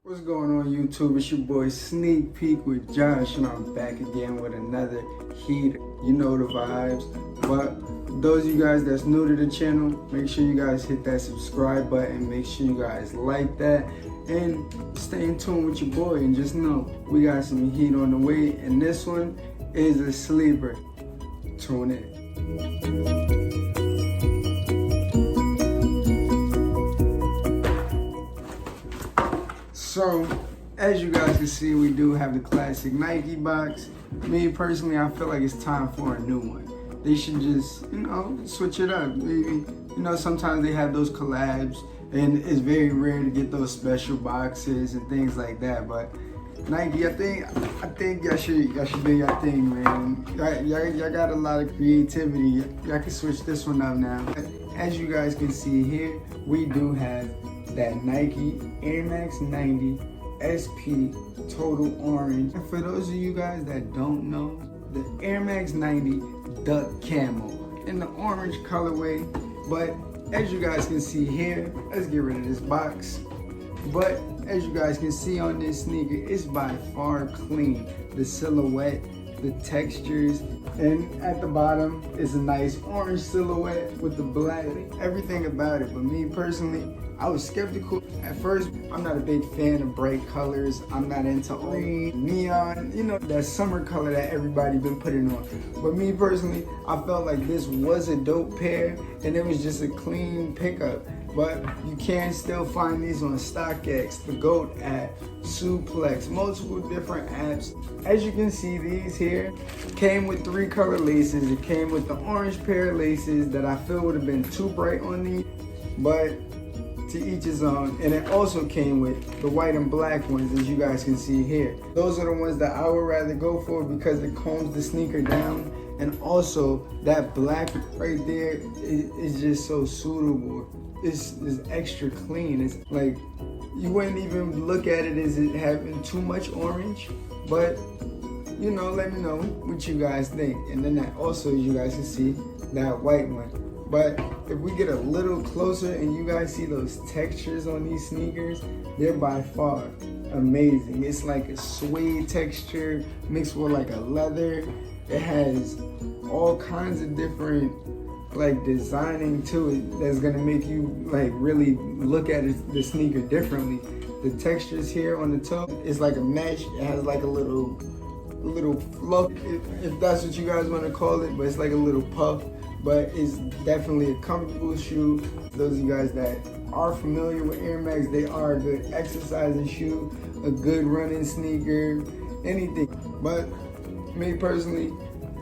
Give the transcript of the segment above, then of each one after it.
What's going on YouTube? It's your boy Sneak Peek with Josh, and I'm back again with another heater. You know the vibes. But those of you guys that's new to the channel, make sure you guys hit that subscribe button. Make sure you guys like that and stay in tune with your boy. And just know we got some heat on the way, and this one is a sleeper. Tune in. So, as you guys can see, we do have the classic Nike box. Me personally, I feel like it's time for a new one. They should just, switch it up. Maybe, sometimes they have those collabs, and it's very rare to get those special boxes and things like that. But Nike, I think y'all should do your thing, man. Y'all got a lot of creativity. Y'all can switch this one up now. As you guys can see here, we do have that Nike Air Max 90 SP Total Orange. And for those of you guys that don't know, the Air Max 90 Duck Camo in the orange colorway. But as you guys can see here, let's get rid of this box. But as you guys can see on this sneaker, it's by far clean. The silhouette, the textures, and at the bottom is a nice orange silhouette with the black, everything about it. But me personally, I was skeptical. At first, I'm not a big fan of bright colors. I'm not into green, neon, that summer color that everybody been putting on. But me personally, I felt like this was a dope pair and it was just a clean pickup. But you can still find these on StockX, the GOAT app, Suplexed, multiple different apps. As you can see, these here came with 3 color laces. It came with the orange pair of laces that I feel would have been too bright on these, but to each his own. And it also came with the white and black ones, as you guys can see here. Those are the ones that I would rather go for because it calms the sneaker down. And also that black right there is just so suitable. It's extra clean. It's like you wouldn't even look at it as it having too much orange, but let me know what you guys think. And then that also, you guys can see that white one. But if we get a little closer and you guys see those textures on these sneakers, they're by far amazing. It's like a suede texture mixed with like a leather. It has all kinds of different designing to it that's gonna make you really look at the sneaker differently. The textures here on the toe is like a mesh. It has like a little fluff, if that's what you guys want to call it, but it's like a little puff. But it's definitely a comfortable shoe. Those of you guys that are familiar with Air Max, they are a good exercising shoe, a good running sneaker, anything. But me personally,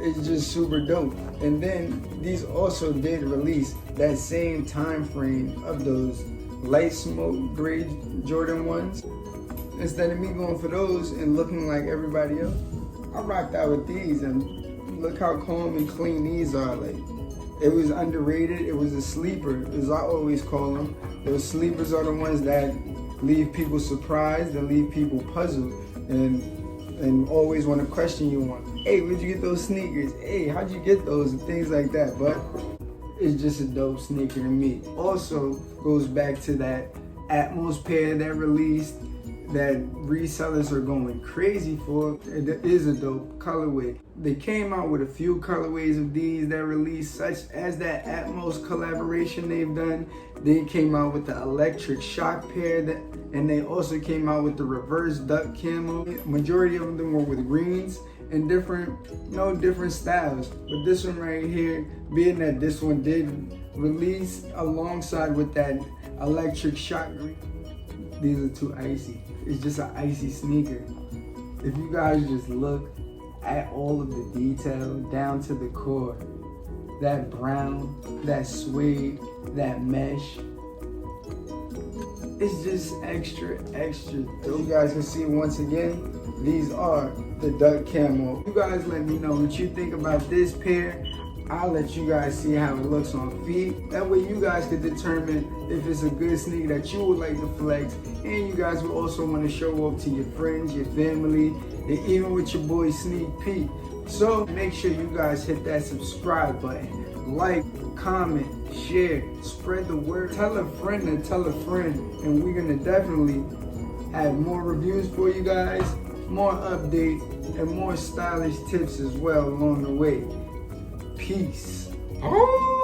it's just super dope. And then these also did release that same time frame of those light smoke gray Jordan 1s. Instead of me going for those and looking like everybody else, I rocked out with these, and look how calm and clean these are. It was underrated. It was a sleeper, as I always call them. Those sleepers are the ones that leave people surprised and leave people puzzled and always want to question you on, hey, where'd you get those sneakers? Hey, how'd you get those? And things like that. But it's just a dope sneaker to me. Also goes back to that Atmos pair that released that resellers are going crazy for. It is a dope colorway. They came out with a few colorways of these that released, such as that Atmos collaboration they've done. They came out with the electric shock pair, and they also came out with the reverse duck camo. Majority of them were with greens and different styles. But this one right here, being that this one did release alongside with that electric shock green, these are too icy. It's just an icy sneaker. If you guys just look at all of the detail down to the core, that brown, that suede, that mesh, it's just extra dope. You guys can see once again, these are the duck camo. You guys let me know what you think about this pair. I'll let you guys see how it looks on feet. That way you guys can determine if it's a good sneaker that you would like to flex, and you guys will also want to show off to your friends, your family, and even with your boy Sneak Peek. So make sure you guys hit that subscribe button, like, comment, share, spread the word, tell a friend and tell a friend, and we're gonna definitely have more reviews for you guys, more updates, and more stylish tips as well along the way. Peace. Oh.